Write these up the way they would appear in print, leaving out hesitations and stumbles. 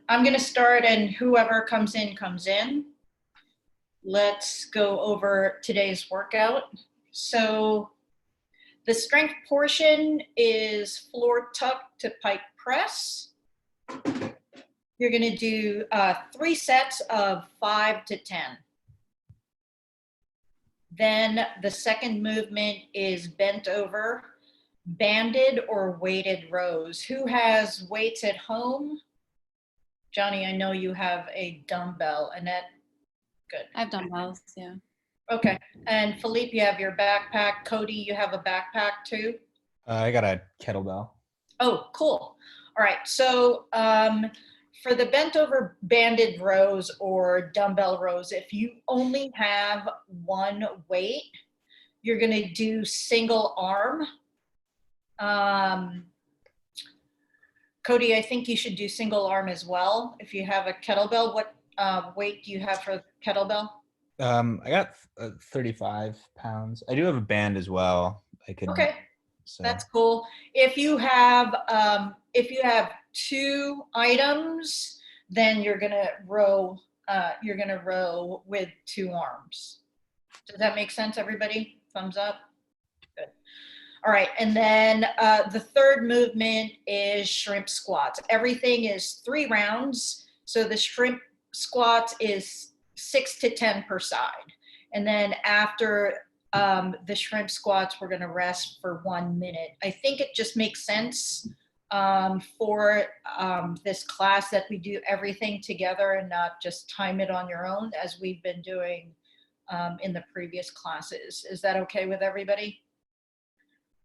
I'm going to start and whoever comes in, comes in. Let's go over today's workout. So the strength portion is floor tuck to pike press. You're going to do 3 sets of 5 to 10. Then the second movement is bent over, banded or weighted rows. Who has weights at home? Johnny, I know you have a dumbbell. Annette, good. I have dumbbells, yeah. Okay. And Philippe, you have your backpack. Cody, you have a backpack too? I got a kettlebell. Oh, cool. All right. So for the bent over banded rows or dumbbell rows, if you only have one weight, you're going to do single arm. Cody, I think you should do single arm as well. If you have a kettlebell, what weight do you have for kettlebell? I got 35 pounds. I do have a band as well. I could. Okay, so. That's cool. If you have 2 items, then you're gonna row. You're gonna row with 2 arms. Does that make sense, everybody? Thumbs up. Good. All right, and then the third movement is shrimp squats. Everything is 3 rounds. So the shrimp squats is 6 to 10 per side. And then after the shrimp squats, we're gonna rest for 1 minute. I think it just makes sense for this class that we do everything together and not just time it on your own as we've been doing in the previous classes. Is that okay with everybody?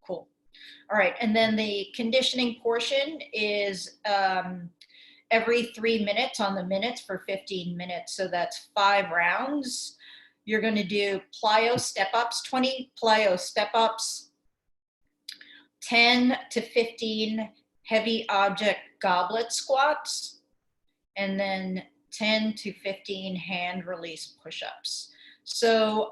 Cool. All right, and then the conditioning portion is every 3 minutes on the minutes for 15 minutes. So that's 5 rounds. You're going to do plyo step-ups, 20 plyo step-ups, 10 to 15 heavy object goblet squats, and then 10 to 15 hand release push-ups. So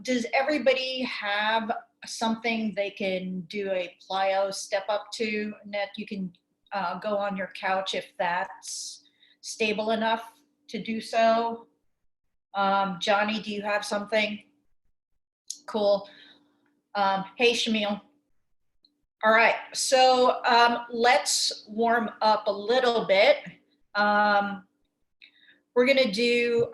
does everybody have something they can do a plyo step-up to? Annette, you can go on your couch if that's stable enough to do so. Johnny, do you have something? Cool. Hey, Shamil. All right, so let's warm up a little bit. We're gonna do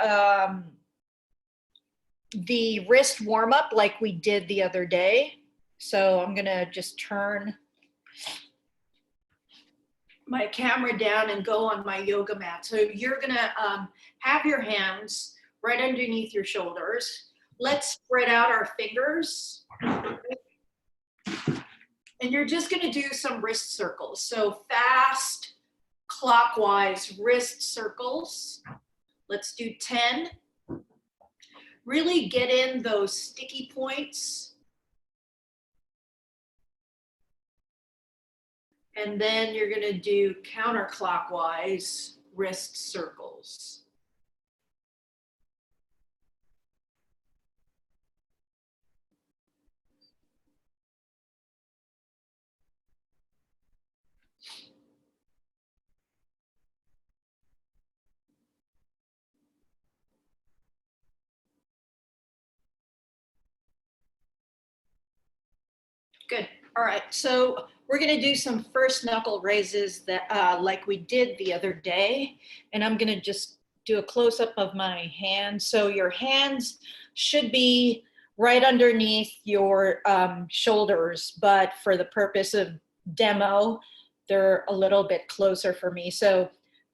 the wrist warm up like we did the other day. So I'm gonna just turn my camera down and go on my yoga mat. So you're gonna have your hands right underneath your shoulders. Let's spread out our fingers. And you're just gonna do some wrist circles. So fast, clockwise wrist circles. Let's do 10. Really get in those sticky points. And then you're gonna do counterclockwise wrist circles. Good. All right. So we're going to do some first knuckle raises that like we did the other day. And I'm going to just do a close up of my hands. So your hands should be right underneath your shoulders, but for the purpose of demo, they're a little bit closer for me. So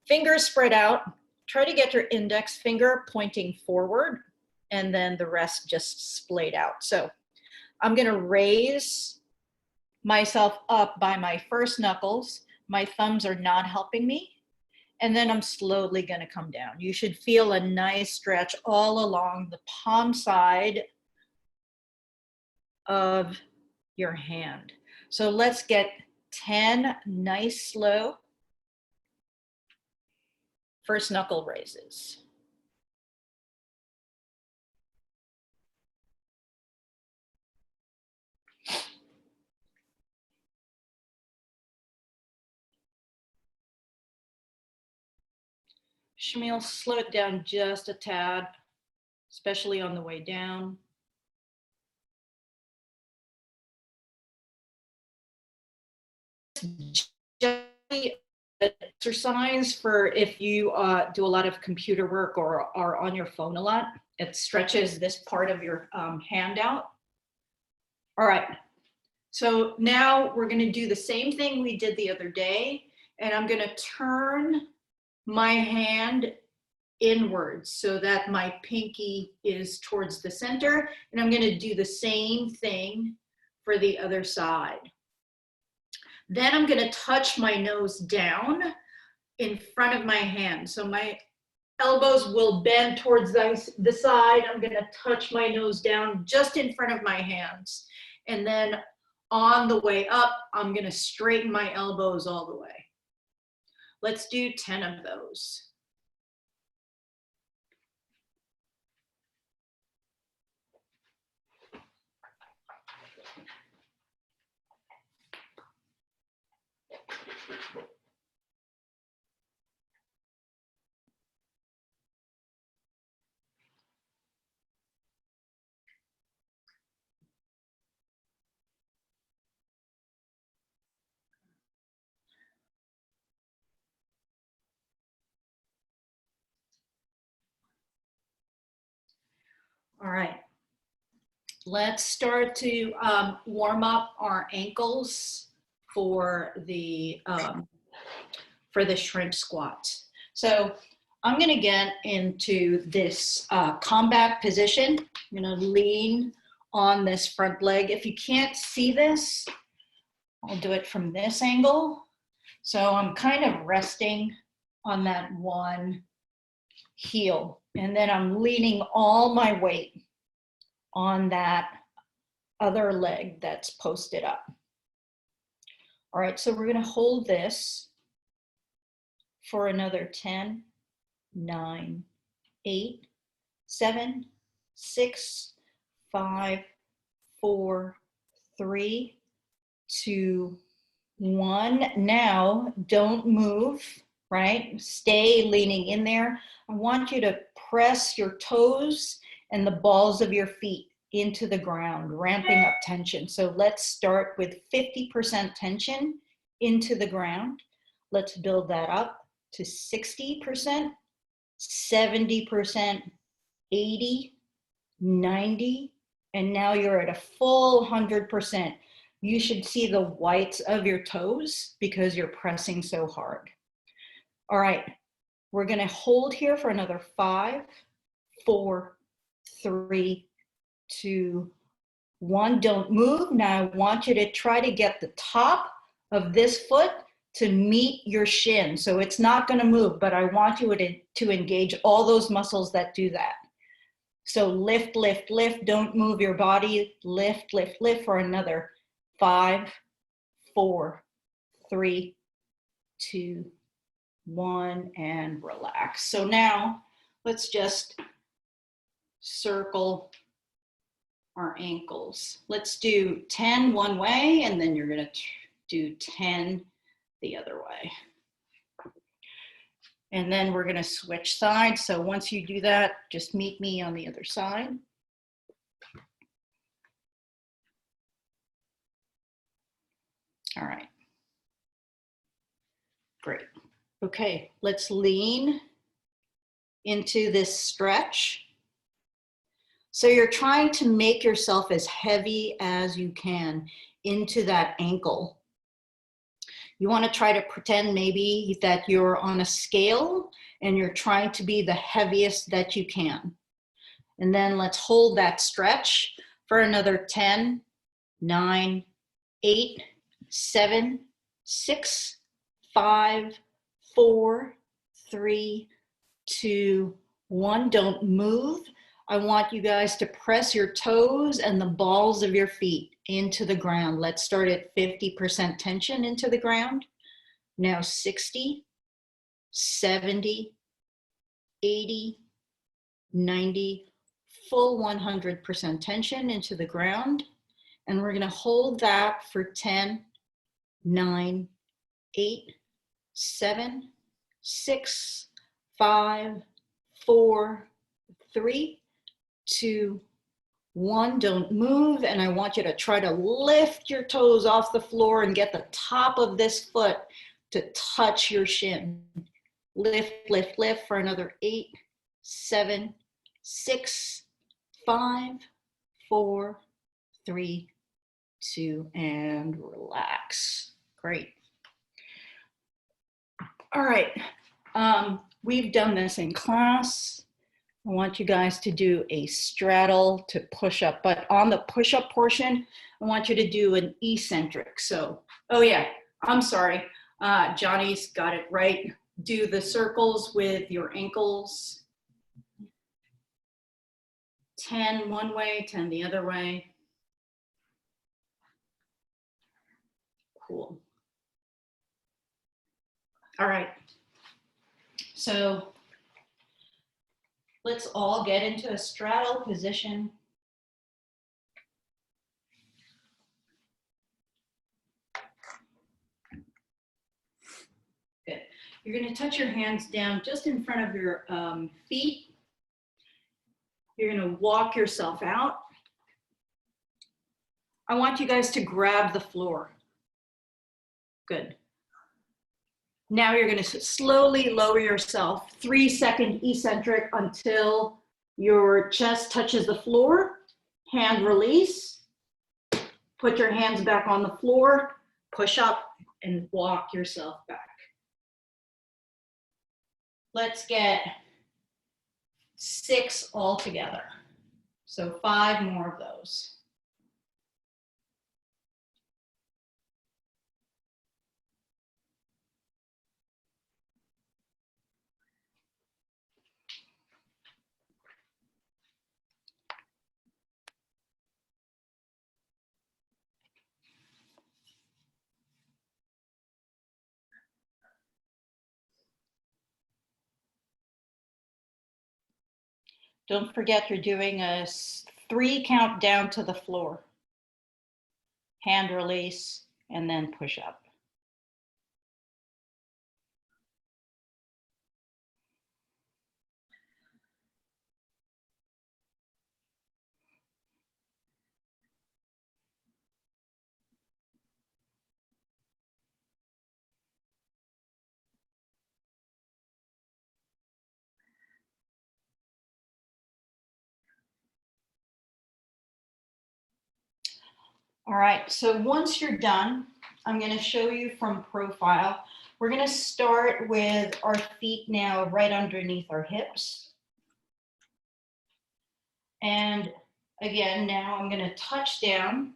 fingers spread out. Try to get your index finger pointing forward and then the rest just splayed out. So I'm going to raise myself up by my first knuckles. My thumbs are not helping me. And then I'm slowly going to come down. You should feel a nice stretch all along the palm side of your hand. So let's get 10 nice, slow first knuckle raises. Shamil, slow it down just a tad, especially on the way down. Exercise for if you do a lot of computer work or are on your phone a lot. It stretches this part of your hand out. All right, so now we're going to do the same thing we did the other day, and I'm going to turn my hand inwards so that my pinky is towards the center, and I'm going to do the same thing for the other side. Then I'm going to touch my nose down in front of my hand. So my elbows will bend towards the side. I'm going to touch my nose down just in front of my hands. And then on the way up, I'm going to straighten my elbows all the way. Let's do 10 of those. All right, let's start to warm up our ankles for the shrimp squat. So I'm going to get into this combat position. I'm going to lean on this front leg. If you can't see this, I'll do it from this angle. So I'm kind of resting on that one heel, and then I'm leaning all my weight on that other leg that's posted up. All right, so we're going to hold this for another 10, 9, 8, 7, 6, 5, 4, 3, 2, 1. Now, don't move, right? Stay leaning in there. I want you to press your toes and the balls of your feet into the ground, ramping up tension. So let's start with 50% tension into the ground. Let's build that up to 60%, 70%, 80, 90, and now you're at a full 100%. You should see the whites of your toes because you're pressing so hard. All right, we're gonna hold here for another 5, 4, 3, 2, 1. Don't move. Now I want you to try to get the top of this foot to meet your shin. So it's not going to move, but I want you to engage all those muscles that do that. So lift, lift, lift. Don't move your body. Lift, lift, lift for another 5, 4, 3, 2, 1, and relax. So now let's just circle our ankles. Let's do 10 one way, and then you're going to do 10 the other way. And then we're going to switch sides. So once you do that, just meet me on the other side. All right. Great. Okay, let's lean into this stretch. So you're trying to make yourself as heavy as you can into that ankle. You want to try to pretend maybe that you're on a scale and you're trying to be the heaviest that you can. And then let's hold that stretch for another 10, 9, 8, 7, 6, 5, 4, 3, 2, 1. Don't move. I want you guys to press your toes and the balls of your feet into the ground. Let's start at 50% tension into the ground. Now 60, 70, 80, 90, full 100% tension into the ground. And we're going to hold that for 10, 9, 8, 7, 6, 5, 4, 3, 2, 1. Don't move. And I want you to try to lift your toes off the floor and get the top of this foot to touch your shin. Lift, lift, lift for another 8, 7, 6, 5, 4, 3, 2, and relax. Great. All right. We've done this in class. I want you guys to do a straddle to push up, but on the push up portion, I want you to do an eccentric. So, oh yeah, I'm sorry. Johnny's got it right. Do the circles with your ankles. 10 one way, 10 the other way. Cool. All right. So let's all get into a straddle position. Good. You're going to touch your hands down just in front of your feet. You're going to walk yourself out. I want you guys to grab the floor. Good. Now you're going to slowly lower yourself, 3-second eccentric until your chest touches the floor. Hand release. Put your hands back on the floor. Push up and walk yourself back. Let's get 6 all together. So 5 more of those. Don't forget you're doing a 3 count down to the floor. Hand release and then push up. All right, so once you're done, I'm going to show you from profile. We're going to start with our feet now right underneath our hips. And again, now I'm going to touch down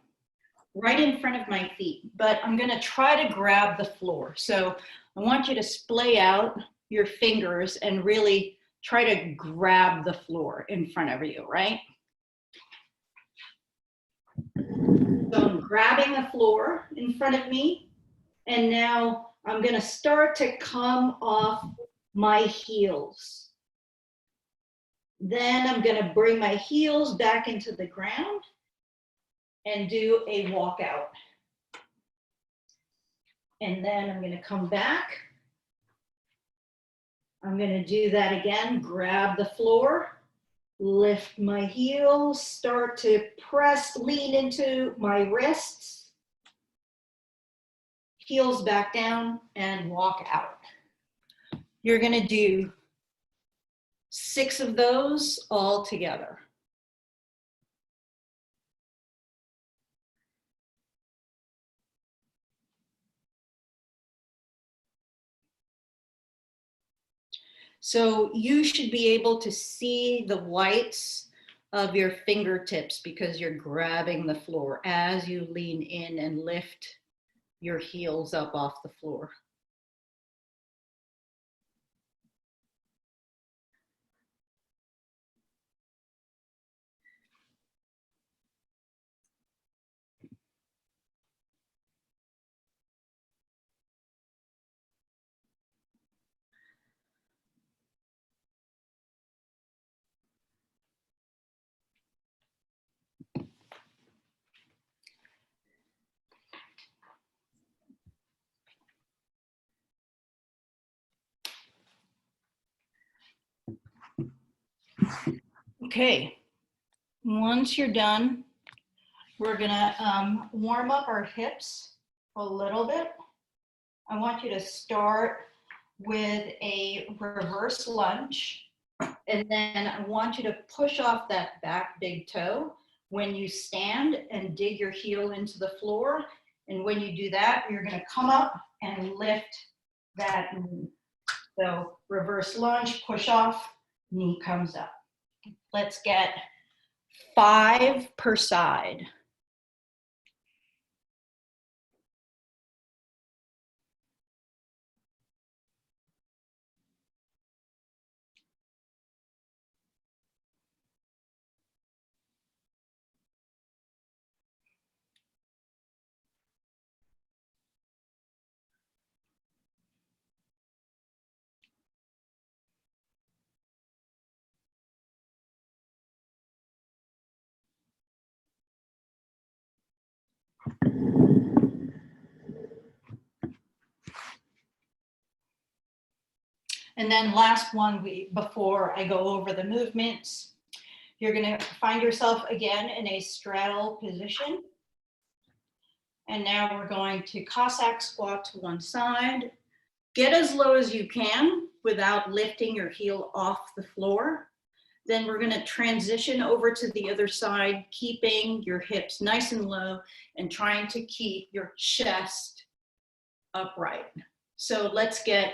right in front of my feet, but I'm going to try to grab the floor. So I want you to splay out your fingers and really try to grab the floor in front of you, right? So I'm grabbing the floor in front of me, and now I'm going to start to come off my heels. Then I'm going to bring my heels back into the ground and do a walkout. And then I'm going to come back. I'm going to do that again, grab the floor, lift my heels, start to press, lean into my wrists, heels back down, and walk out. You're going to do 6 of those all together. So you should be able to see the whites of your fingertips because you're grabbing the floor as you lean in and lift your heels up off the floor. Okay, once you're done, we're gonna warm up our hips a little bit. I want you to start with a reverse lunge, and then I want you to push off that back big toe when you stand and dig your heel into the floor. And when you do that, you're gonna come up and lift that knee. So reverse lunge, push off, knee comes up. Let's get 5 per side. And then last one, before I go over the movements, you're gonna find yourself again in a straddle position. And now we're going to Cossack squat to one side. Get as low as you can without lifting your heel off the floor. Then we're gonna transition over to the other side, keeping your hips nice and low and trying to keep your chest upright. So let's get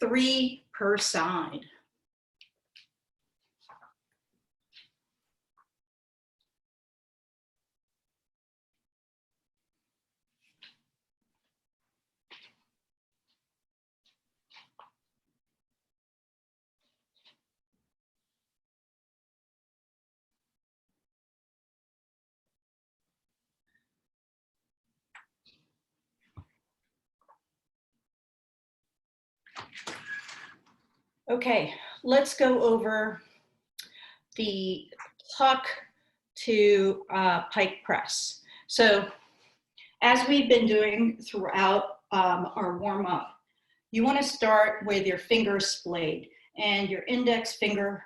3 per side. Okay, let's go over the tuck to pike press. So as we've been doing throughout our warm up, you want to start with your fingers splayed and your index finger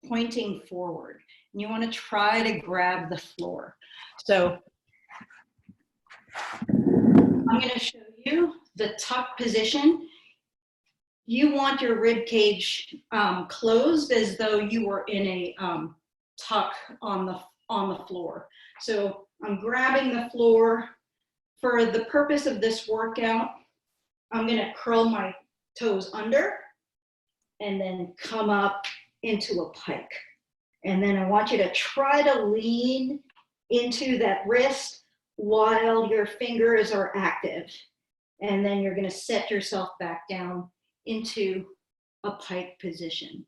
pointing forward. And you want to try to grab the floor. So I'm going to show you the tuck position. You want your rib cage closed as though you were in a tuck on the floor. So I'm grabbing the floor. For the purpose of this workout, I'm gonna curl my toes under and then come up into a pike. And then I want you to try to lean into that wrist while your fingers are active. And then you're gonna set yourself back down into a pike position.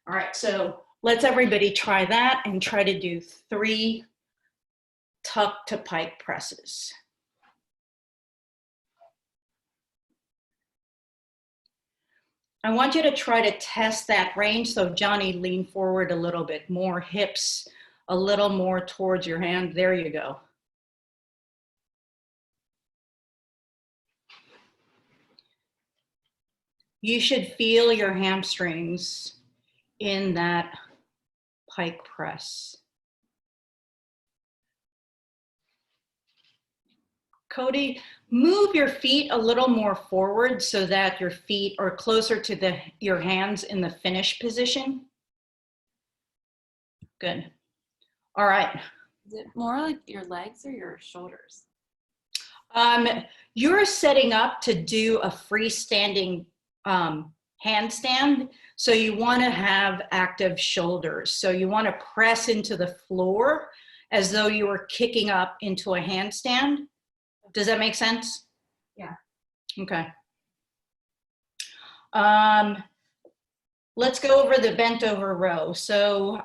All right, so let's everybody try that and try to do 3 tuck to pike presses. I want you to try to test that range. So Johnny, lean forward a little bit more, hips a little more towards your hand. There you go. You should feel your hamstrings in that pike press. Cody, move your feet a little more forward so that your feet are closer to your hands in the finish position. Good. All right. Is it more like your legs or your shoulders? You're setting up to do a freestanding handstand. So you want to have active shoulders. So you want to press into the floor as though you were kicking up into a handstand. Does that make sense? Yeah. Okay. Let's go over the bent over row. So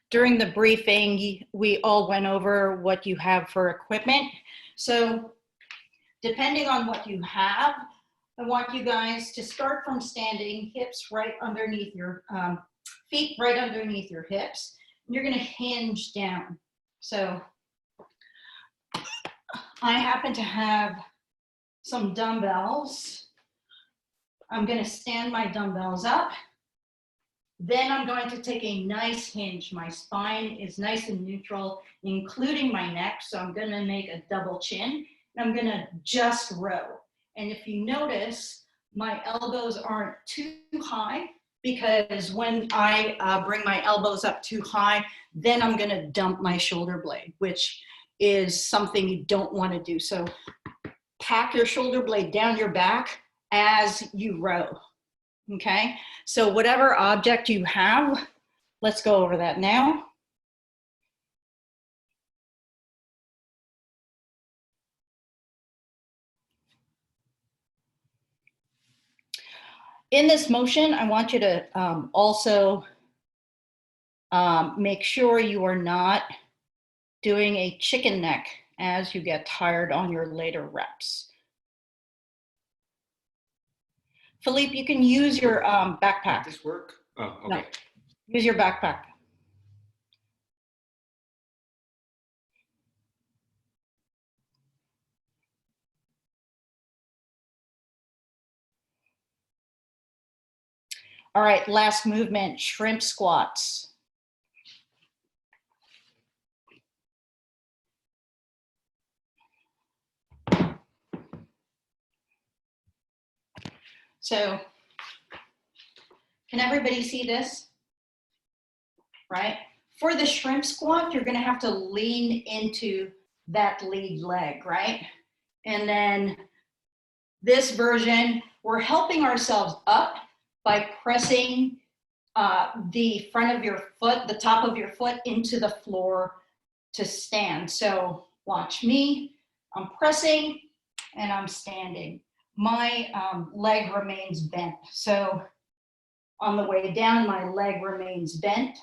during the briefing, we all went over what you have for equipment. So depending on what you have, I want you guys to start from standing, hips right underneath your feet right underneath your hips. And you're going to hinge down. So I happen to have some dumbbells. I'm going to stand my dumbbells up Then I'm going to take a nice hinge. My spine is nice and neutral, including my neck. So I'm going to make a double chin, and I'm going to just row. And if you notice, my elbows aren't too high, because when I bring my elbows up too high, then I'm going to dump my shoulder blade, which is something you don't want to do. So pack your shoulder blade down your back as you row. Okay, so whatever object you have, let's go over that now. In this motion, I want you to also make sure you are not doing a chicken neck as you get tired on your later reps. Philippe, you can use your backpack. Does this work? Oh, okay. No, use your backpack. All right, last movement, shrimp squats. So, can everybody see this? Right? For the shrimp squat, you're gonna have to lean into that lead leg, right? And then this version, we're helping ourselves up by pressing the front of your foot, the top of your foot into the floor to stand. So watch me, I'm pressing and I'm standing. My leg remains bent. So on the way down, my leg remains bent.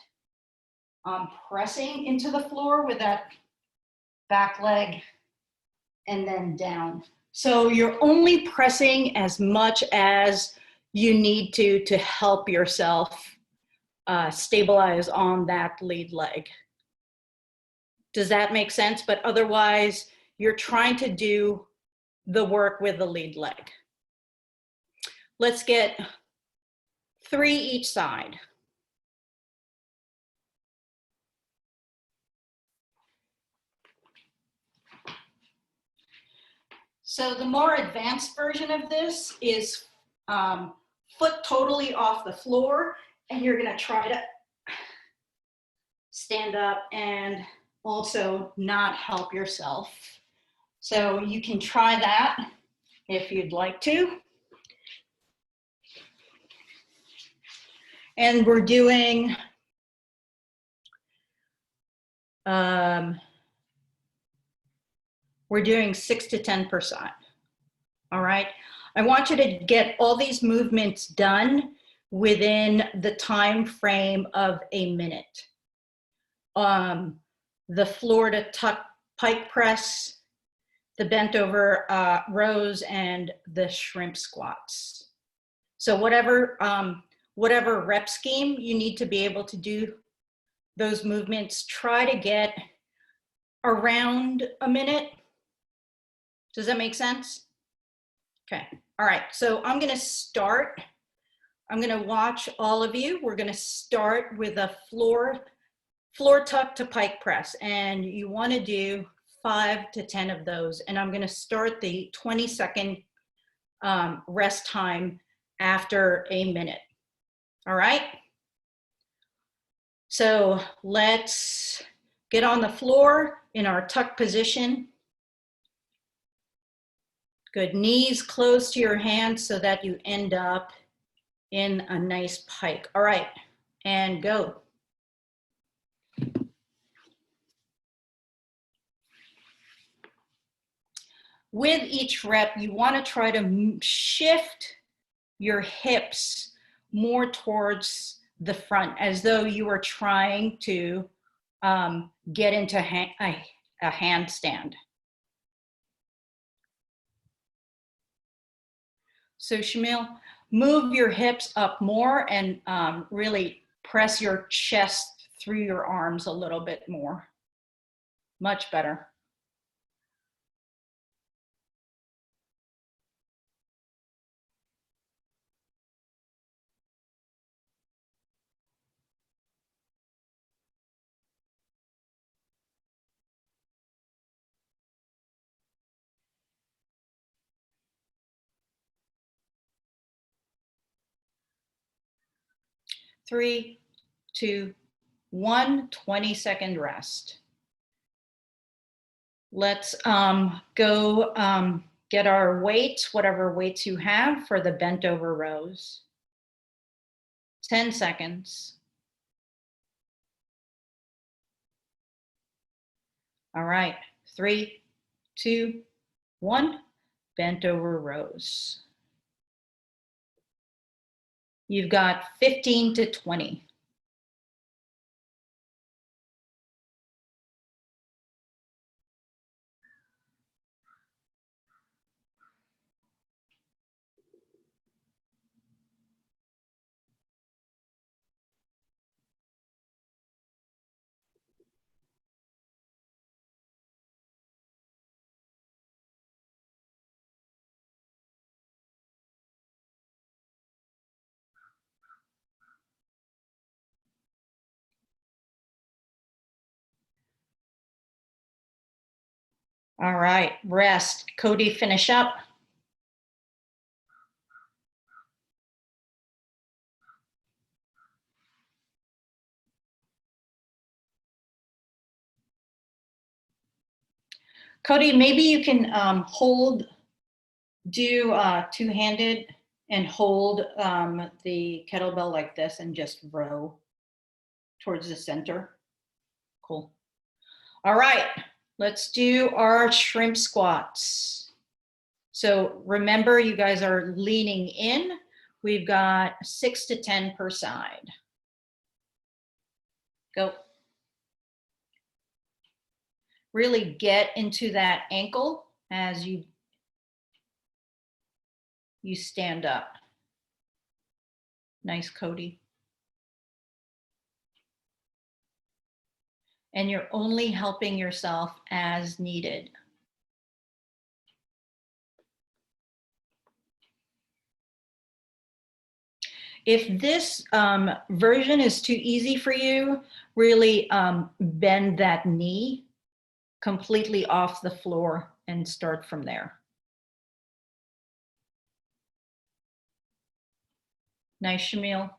I'm pressing into the floor with that back leg and then down. So you're only pressing as much as you need to help yourself stabilize on that lead leg. Does that make sense? But otherwise, you're trying to do the work with the lead leg. Let's get 3 each side. So the more advanced version of this is foot totally off the floor, and you're gonna try to stand up and also not help yourself. So you can try that if you'd like to. And we're doing we're doing 6 to 10%. All right. I want you to get all these movements done within the time frame of a minute. The floor to tuck pike press, the bent over rows, and the shrimp squats. So whatever rep scheme you need to be able to do those movements, try to get around a minute. Does that make sense? Okay, all right, so I'm gonna start. I'm gonna watch all of you. We're gonna start with a floor tuck to pike press, and you wanna do 5 to 10 of those. And I'm gonna start the 20-second rest time after a minute, all right? So let's get on the floor in our tuck position. Good, knees close to your hands so that you end up in a nice pike. All right, and go. With each rep, you want to try to shift your hips more towards the front, as though you were trying to get into a handstand. So Shamil, move your hips up more and really press your chest through your arms a little bit more. Much better. 3, 2, 1, 20-second rest. Let's go get our weights, whatever weights you have for the bent over rows. 10 seconds. All right, 3, 2, 1, bent over rows. You've got 15 to 20. All right, rest. Cody, finish up. Cody, maybe you can do two-handed and hold the kettlebell like this and just row towards the center. Cool. All right, let's do our shrimp squats. So remember, you guys are leaning in. We've got 6 to 10 per side. Go. Really get into that ankle as you stand up. Nice, Cody. And you're only helping yourself as needed. If this version is too easy for you, really bend that knee completely off the floor and start from there. Nice, Shamil.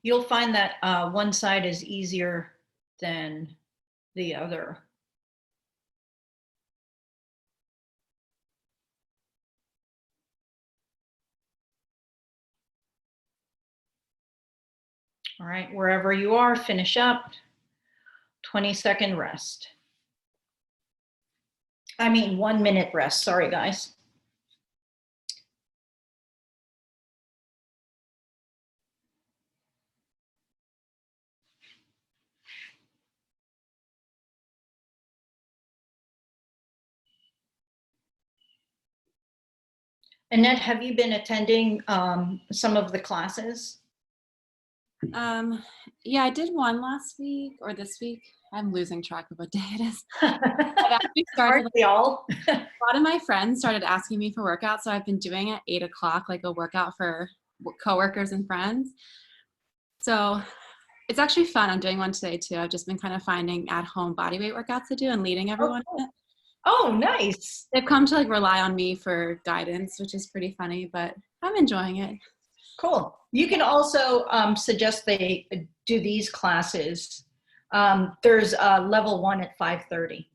You'll find that one side is easier than the other. All right, wherever you are, finish up. 20-second rest. I mean, 1 minute rest. Sorry, guys. Annette, have you been attending some of the classes? Yeah, I did one last week or this week. I'm losing track of what day it is. I've actually started, Aren't we all? a lot of my friends started asking me for workouts, so I've been doing at 8 o'clock, like a workout for coworkers and friends. So it's actually fun. I'm doing one today too. I've just been kind of finding at-home bodyweight workouts to do and leading everyone in it. Oh, nice. They've come to like rely on me for guidance, which is pretty funny, but I'm enjoying it. Cool. You can also suggest they do these classes. There's level 1 at 5:30,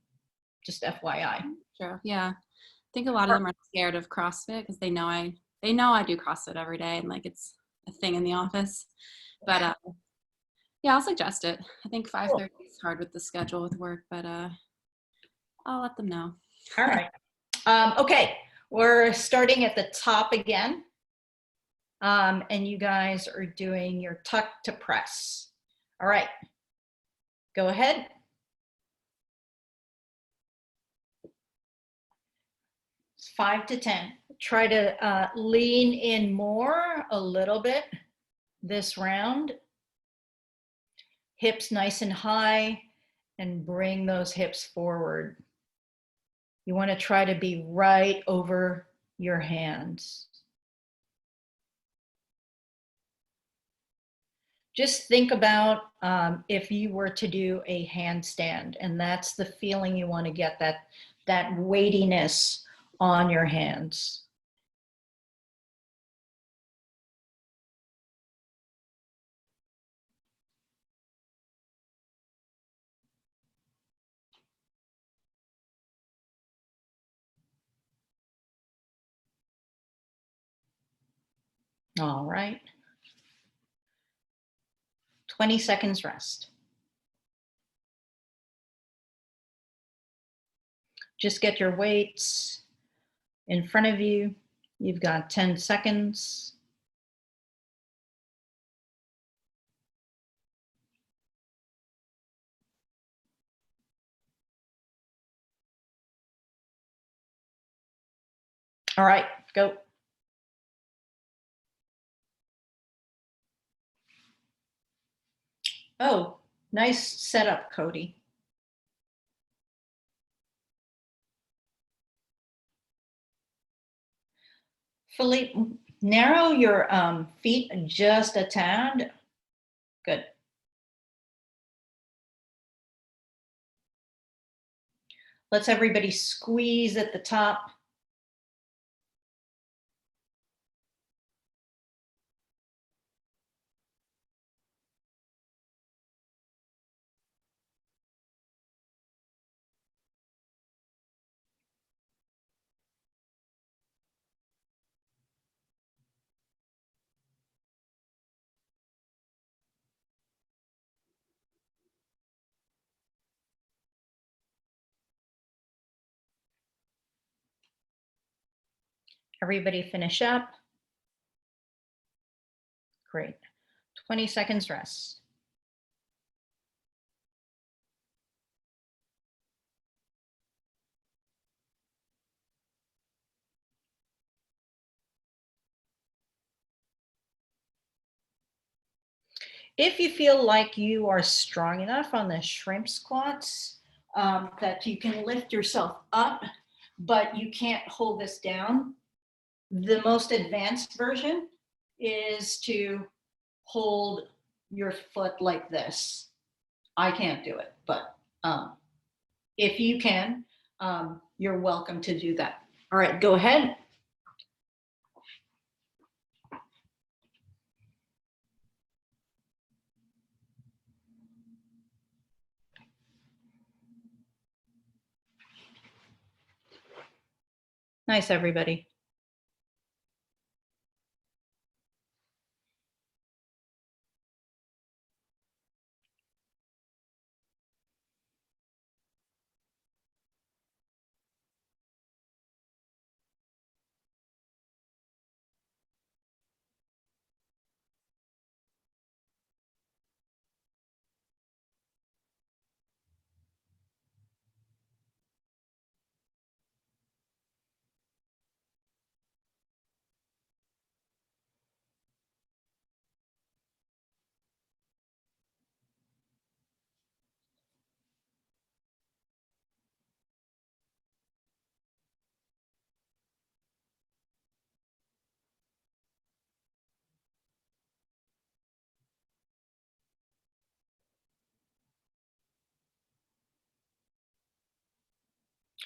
just FYI. Sure. Yeah. I think a lot of them are scared of CrossFit because they know I do CrossFit every day and like it's a thing in the office. But yeah, I'll suggest it. I think 5:30 is hard with the schedule with work, but I'll let them know. All right. Okay, we're starting at the top again. And you guys are doing your tuck to press. All right, go ahead. It's 5 to 10. Try to lean in more a little bit this round. Hips nice and high and bring those hips forward. You want to try to be right over your hands. Just think about if you were to do a handstand, and that's the feeling you want to get, that weightiness on your hands. All right. 20 seconds rest. Just get your weights in front of you. You've got 10 seconds. All right, go. Oh, nice setup, Cody. Philippe, narrow your feet just a tad. Good. Let's everybody squeeze at the top. Everybody finish up. Great. 20 seconds rest. If you feel like you are strong enough on the shrimp squats, that you can lift yourself up, but you can't hold this down, the most advanced version is to hold your foot like this. I can't do it, but if you can, you're welcome to do that. All right, go ahead. Nice, everybody.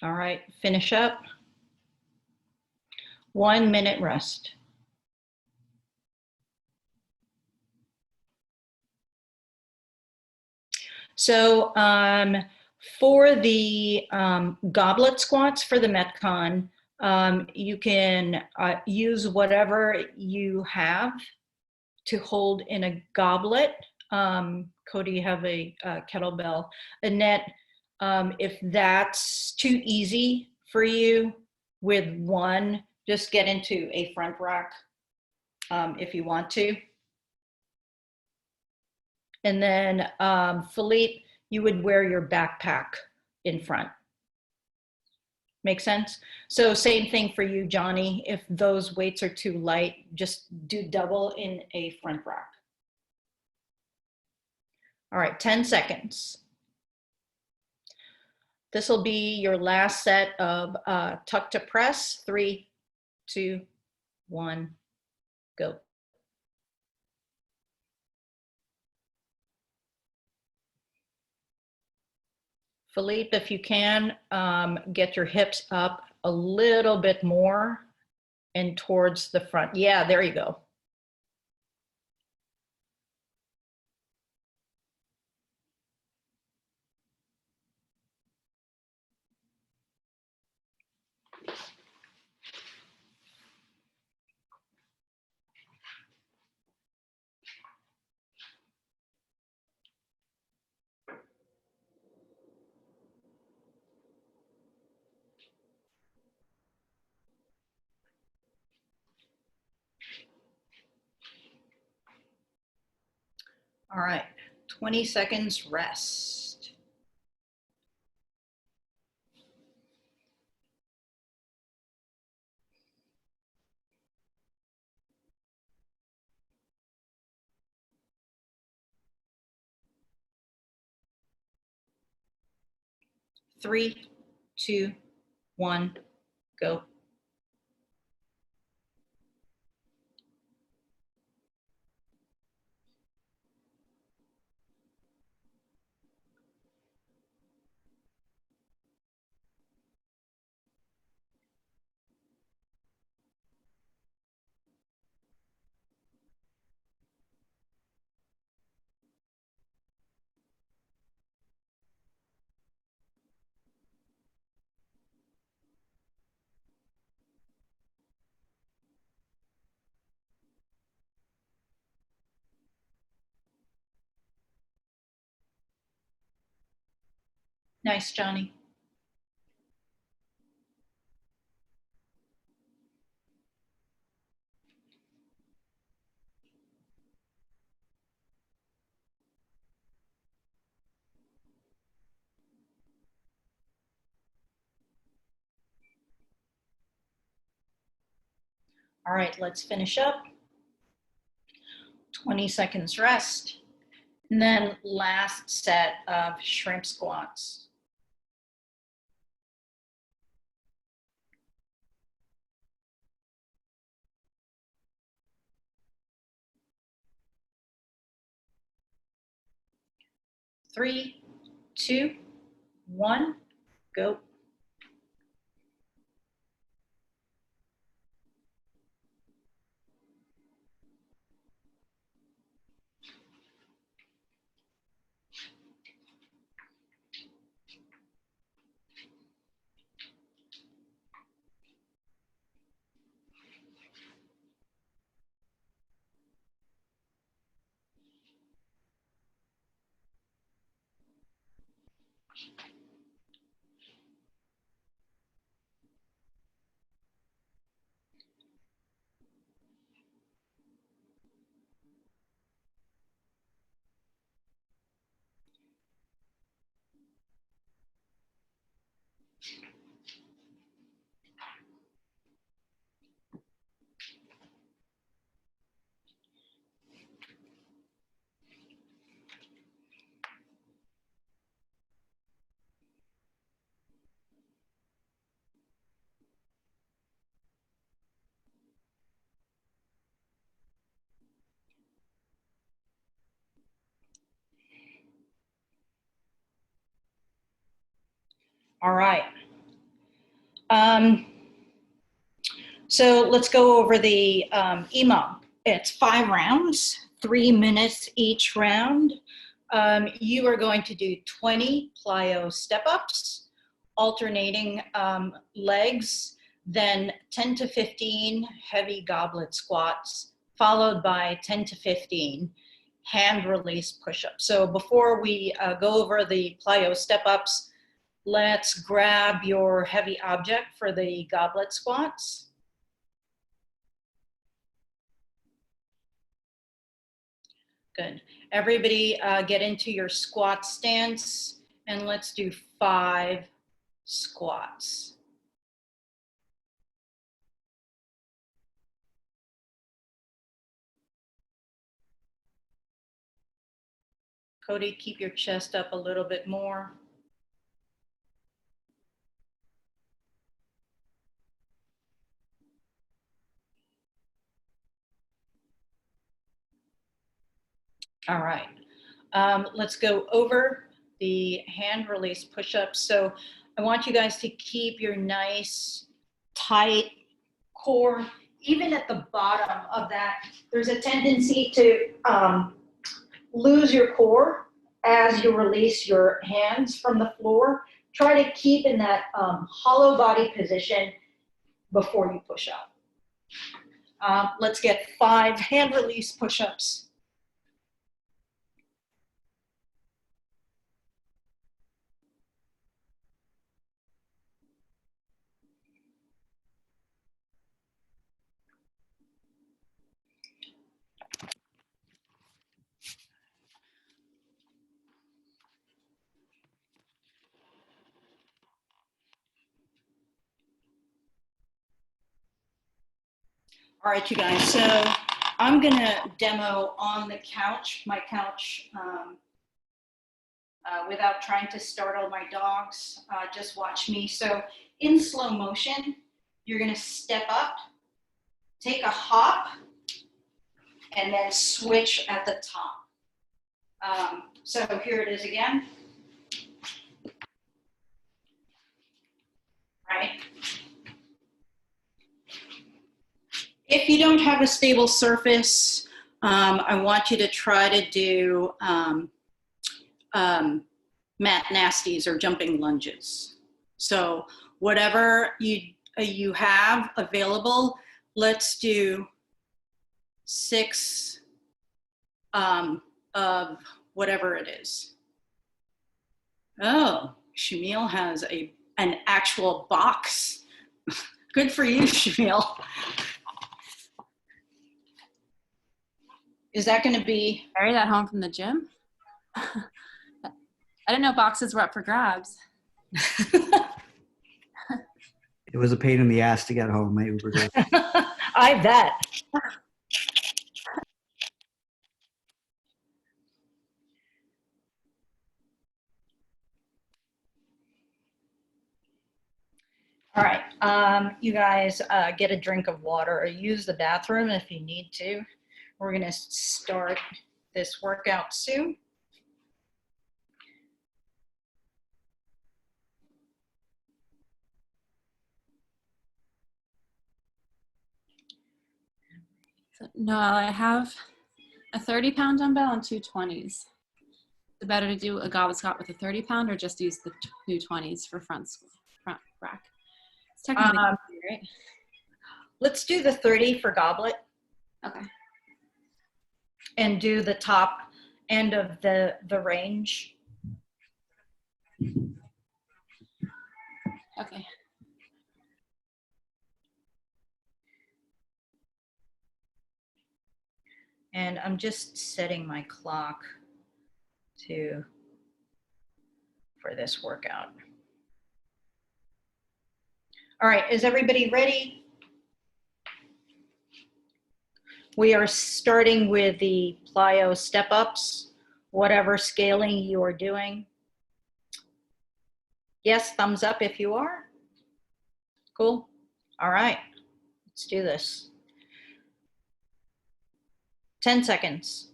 All right, finish up. 1 minute rest. So for the goblet squats for the Metcon, you can use whatever you have to hold in a goblet. Cody, you have a kettlebell. Annette, if that's too easy for you with one, just get into a front rack if you want to. And then Philippe, you would wear your backpack in front. Make sense? So same thing for you, Johnny. If those weights are too light, just do double in a front rack. All right, 10 seconds. This will be your last set of tuck to press. 3, 2, 1, go. Philippe, if you can, get your hips up a little bit more and towards the front. Yeah, there you go. All right, 20 seconds rest. Three, 2, 1, go. Nice, Johnny. All right, let's finish up. 20 seconds rest. And then last set of shrimp squats. Three, 2, 1, go. All right. So let's go over the EMOM. It's 5 rounds, 3 minutes each round. You are going to do 20 plyo step-ups, alternating legs, then 10 to 15 heavy goblet squats, followed by 10 to 15 hand release push-ups. So before we go over the plyo step-ups, let's grab your heavy object for the goblet squats. Good. Everybody get into your squat stance and let's do 5 squats. Cody, keep your chest up a little bit more. All right. Let's go over the hand release push-ups. So I want you guys to keep your nice tight core. Even at the bottom of that, there's a tendency to lose your core as you release your hands from the floor. Try to keep in that hollow body position before you push up. Let's get 5 hand release push-ups. All right, you guys, so I'm gonna demo on the couch, my couch, without trying to startle my dogs. Just watch me. So in slow motion, you're gonna step up, take a hop, and then switch at the top. So here it is again. Right? If you don't have a stable surface, I want you to try to do mat nasties or jumping lunges. So whatever you have available, let's do 6 of whatever it is. Oh, Shamil has an actual box. Good for you, Shamil. Is that going to be? Carry that home from the gym? I didn't know boxes were up for grabs. It was a pain in the ass to get home, my Uber driver. I bet. All right, you guys get a drink of water or use the bathroom if you need to. We're gonna start this workout soon. So, no, I have a 30-pound dumbbell and 2 20s. Is it better to do a goblet squat with a 30-pound or just use the 2 20s for front rack? It's technically right? Let's do the 30 for goblet. Okay. And do the top end of the range. Okay. And I'm just setting my clock for this workout. All right, is everybody ready? We are starting with the plyo step-ups, whatever scaling you are doing. Yes, thumbs up if you are. Cool. All right, let's do this. 10 seconds.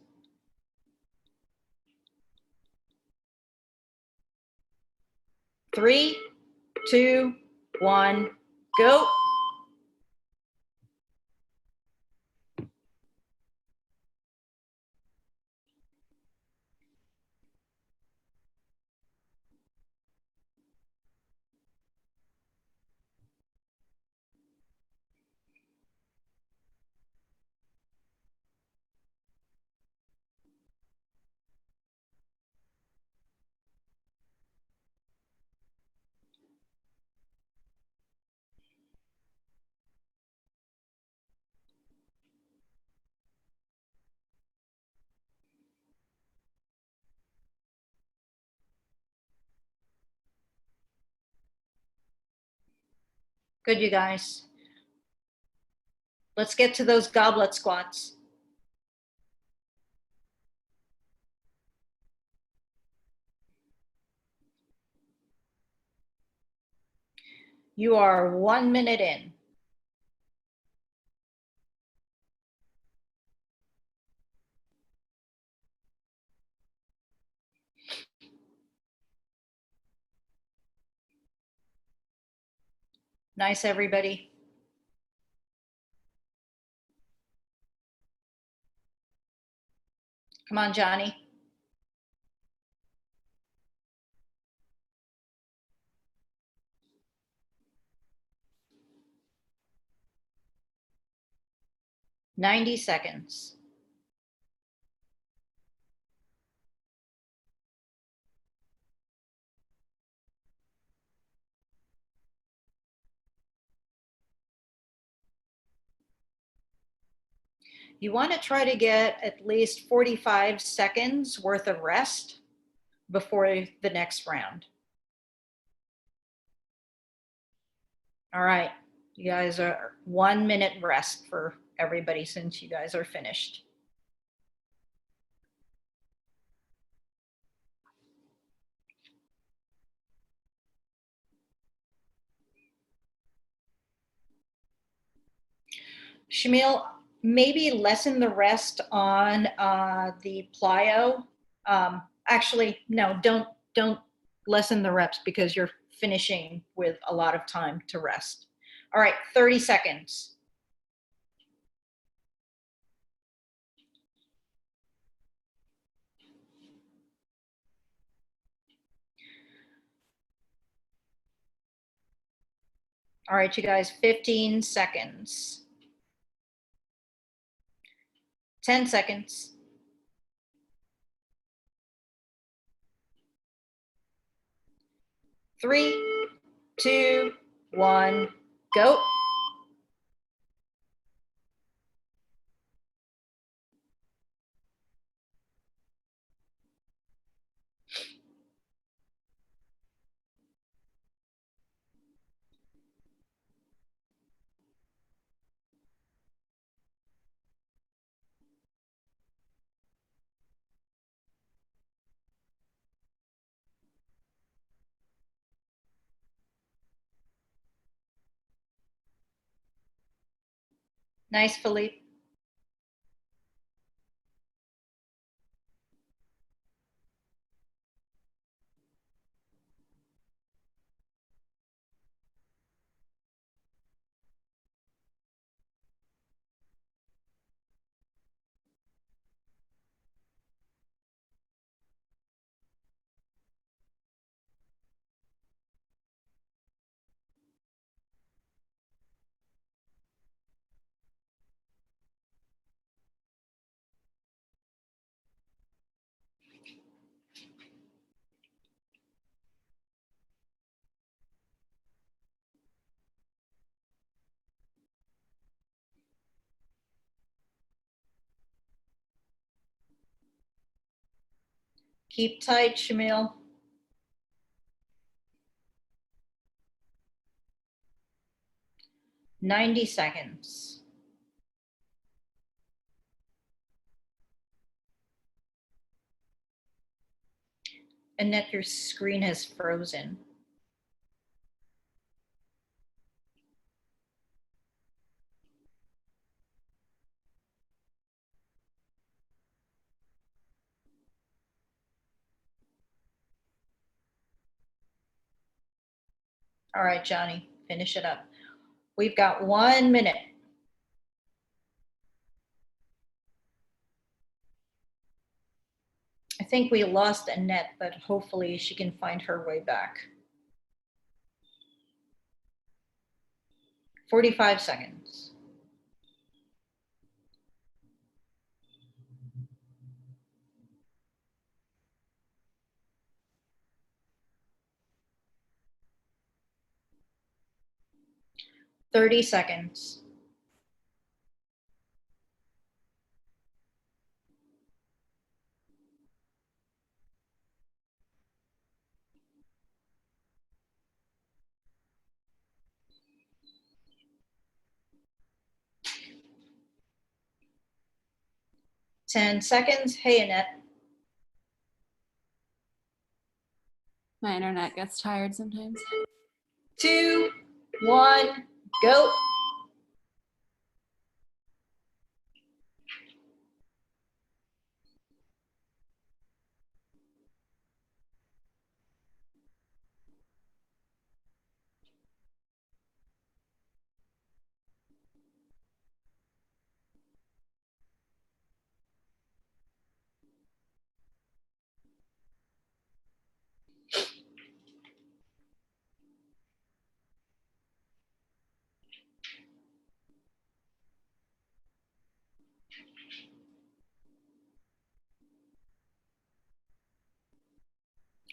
3, 2, 1, go. Good, you guys. Let's get to those goblet squats. You are 1 minute in. Nice, everybody. Come on, Johnny. "90 seconds. You want to try to get at least 45 seconds worth of rest before the next round. All right, you guys are 1 minute rest for everybody since you guys are finished. Shamil, maybe lessen the rest on the plyo. Actually, no, don't lessen the reps because you're finishing with a lot of time to rest. All right, 30 seconds. All right, you guys, 15 seconds. 10 seconds. 3, 2, 1, go. Nice, Philippe. Keep tight, Shamil. "90 seconds. Annette, your screen has frozen. All right, Johnny, finish it up. We've got 1 minute. I think we lost Annette, but hopefully she can find her way back. 45 seconds. "30 seconds. 10 seconds. Hey, Annette. My internet gets tired sometimes. 2, 1, go.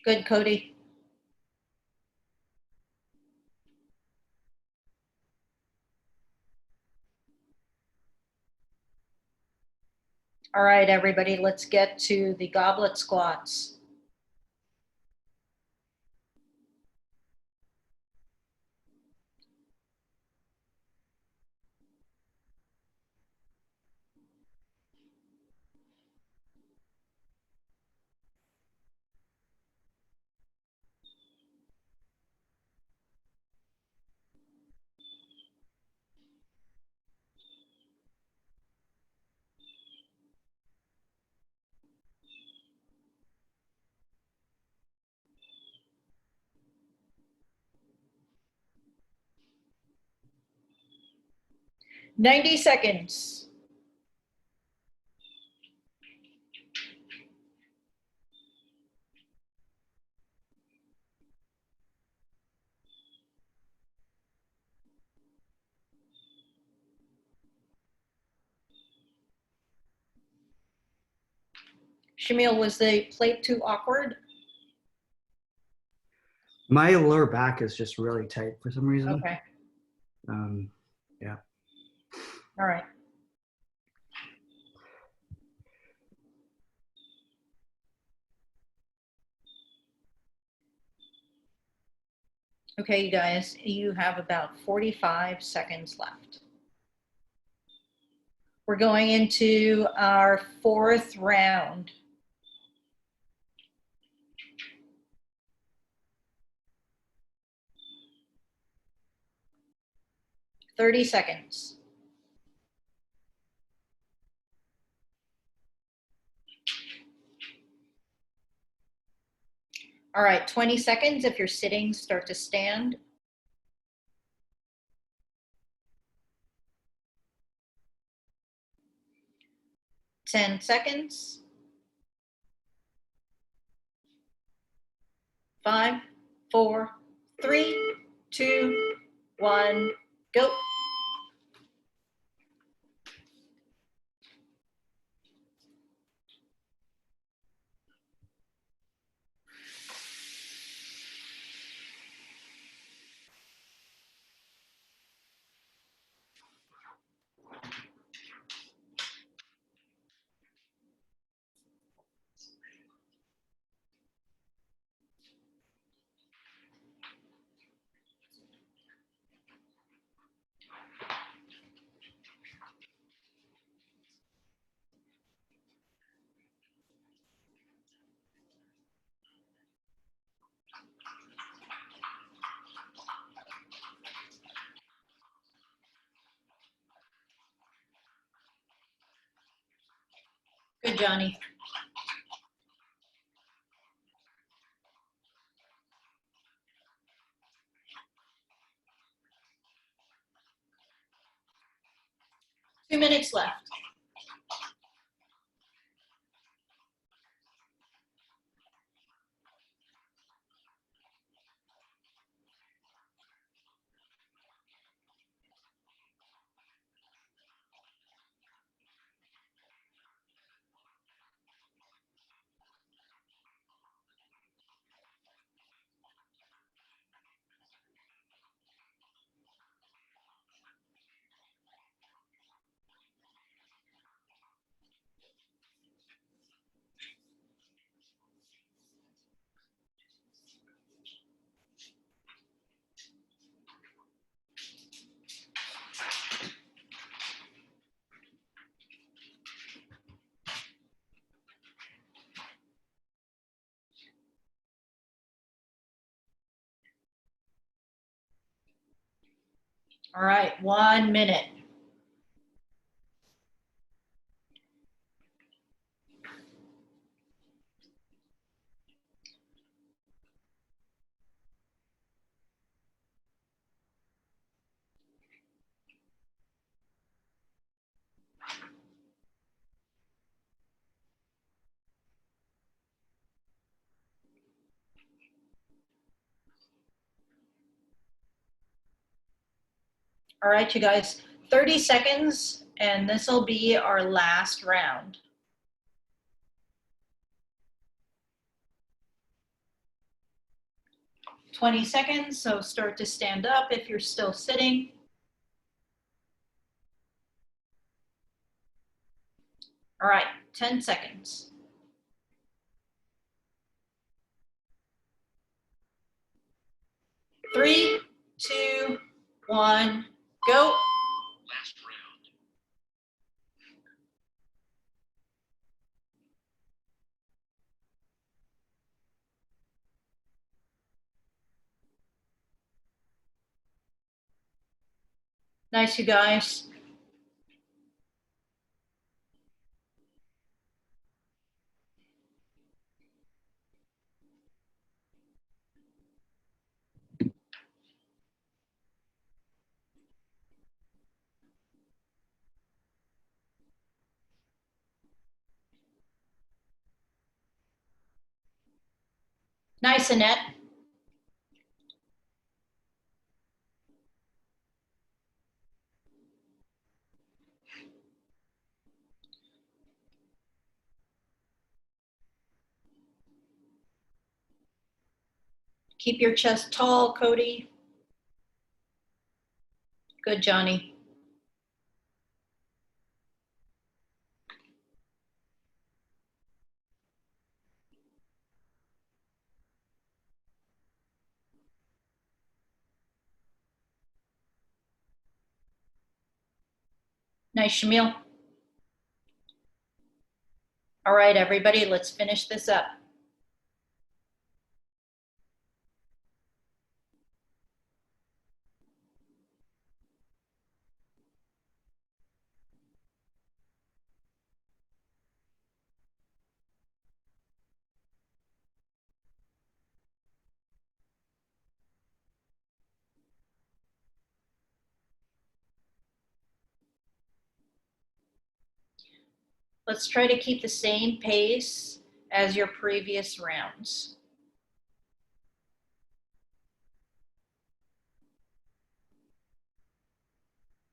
Good, Cody. All right, everybody, let's get to the goblet squats. "90 seconds. Shamil, was the plate too awkward? My lower back is just really tight for some reason. Okay, Yeah. all right. Okay, you guys, you have about 45 seconds left. We're going into our 4th round. "30 seconds. All right, 20 seconds. If you're sitting, start to stand. 10 seconds. 5, 4, 3, 2, 1, go. Good, Johnny. Two minutes left. All right, 1 minute. All right, you guys, 30 seconds, and this will be our last round. 20 seconds, so start to stand up if you're still sitting. All right, 10 seconds. 3, 2, 1, go. Last round. Nice, you guys. Nice, Annette. Keep your chest tall, Cody. Good, Johnny. Nice, Shamil. All right, everybody, let's finish this up. Let's try to keep the same pace as your previous rounds.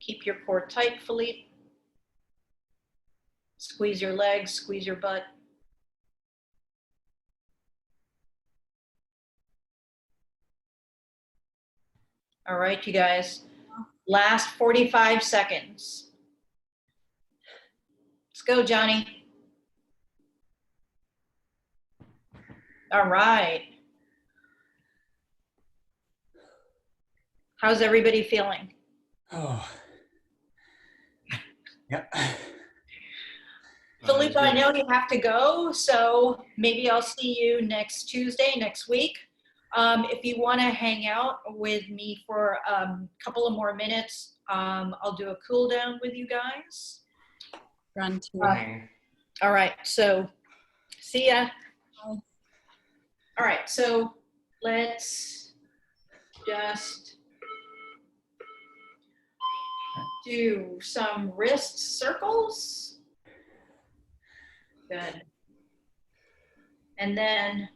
Keep your core tight, Philippe. Squeeze your legs, squeeze your butt. All right, you guys. Last 45 seconds. Let's go, Johnny. All right. How's everybody feeling? Oh. Yep. Philippe, I know you have to go, so maybe I'll see you next Tuesday, next week. If you want to hang out with me for a couple of more minutes, I'll do a cool down with you guys. Run to. All right, so see ya. Bye. All right, so let's just do some wrist circles. Good. And then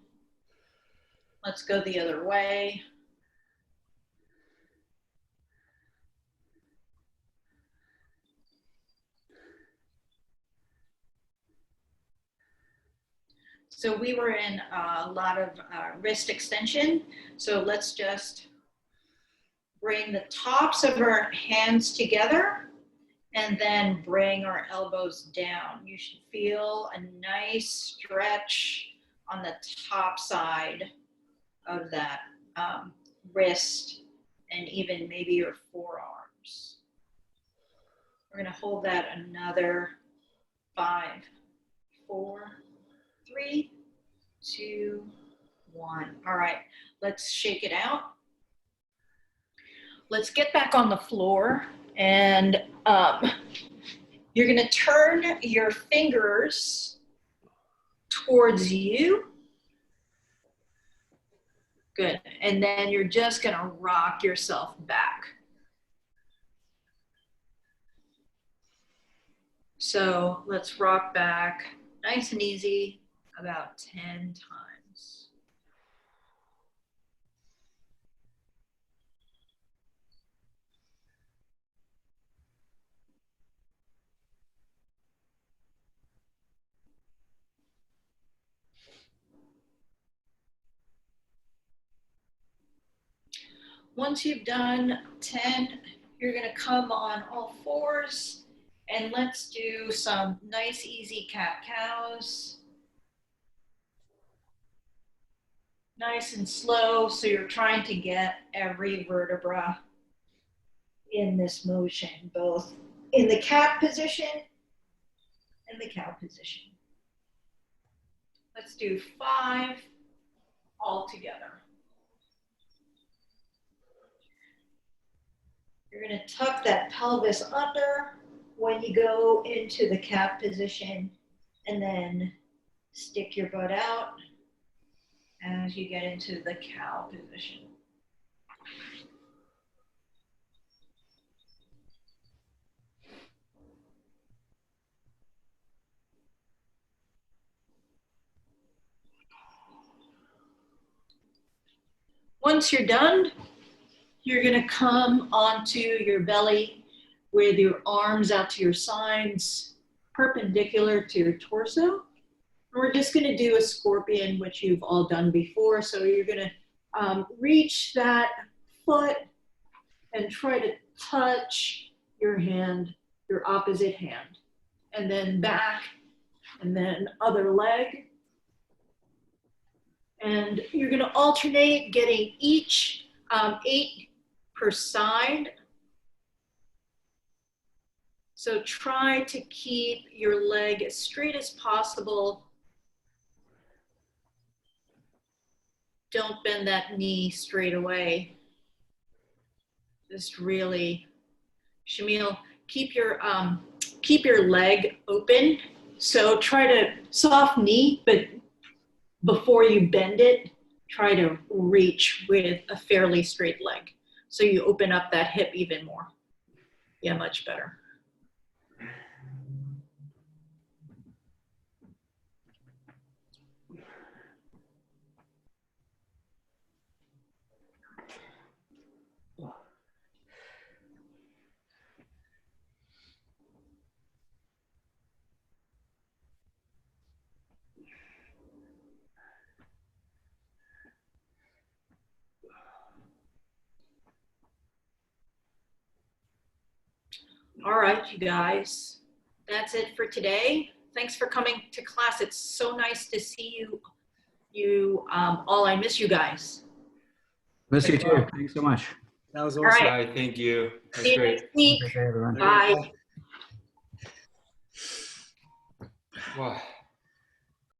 let's go the other way. So we were in a lot of wrist extension. So let's just bring the tops of our hands together and then bring our elbows down. You should feel a nice stretch on the top side of that wrist and even maybe your forearms. We're gonna hold that another 5, 4, 3, 2, 1. All right, let's shake it out. Let's get back on the floor and you're gonna turn your fingers towards you. Good, and then you're just gonna rock yourself back. So let's rock back nice and easy about 10 times. Once you've done 10, you're gonna come on all fours and let's do some nice easy cat-cows. Nice and slow, so you're trying to get every vertebra in this motion, both in the cat position and the cow position. Let's do 5 all together. You're gonna tuck that pelvis under when you go into the cat position and then stick your butt out as you get into the cow position. Once you're done, you're gonna come onto your belly with your arms out to your sides, perpendicular to your torso. And we're just gonna do a scorpion, which you've all done before. So you're gonna reach that foot and try to touch your hand, your opposite hand, and then back, and then other leg. And you're gonna alternate getting each 8 per side. So try to keep your leg as straight as possible. Don't bend that knee straight away. Just really, Shamil, keep your leg open. So try to soft knee, but before you bend it, try to reach with a fairly straight leg. So you open up that hip even more. Yeah, much better. All right, you guys, that's it for today. Thanks for coming to class. It's so nice to see you all. I miss you guys. Miss you too. Thanks so much. That was All awesome. right. Hi, thank you. That's See you great. next week. Take care, everyone. Bye. Wow.